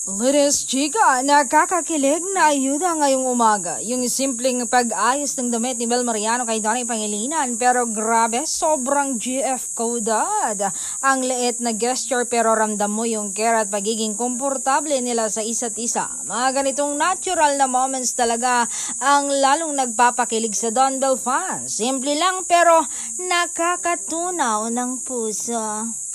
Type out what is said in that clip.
Linis chika, nakakakilig na ayuda ngayong umaga. Yung simpleng pag-ayos ng damit ni Bel Mariano kay Donnie Pangilinan. Pero grabe, sobrang GF coded. Ang liit na gesture pero ramdam mo yung care at pagiging komportable nila sa isa't isa. Mga ganitong natural na moments talaga ang lalong nagpapakilig sa Don Bell fans. Simple lang pero nakakatunaw ng puso.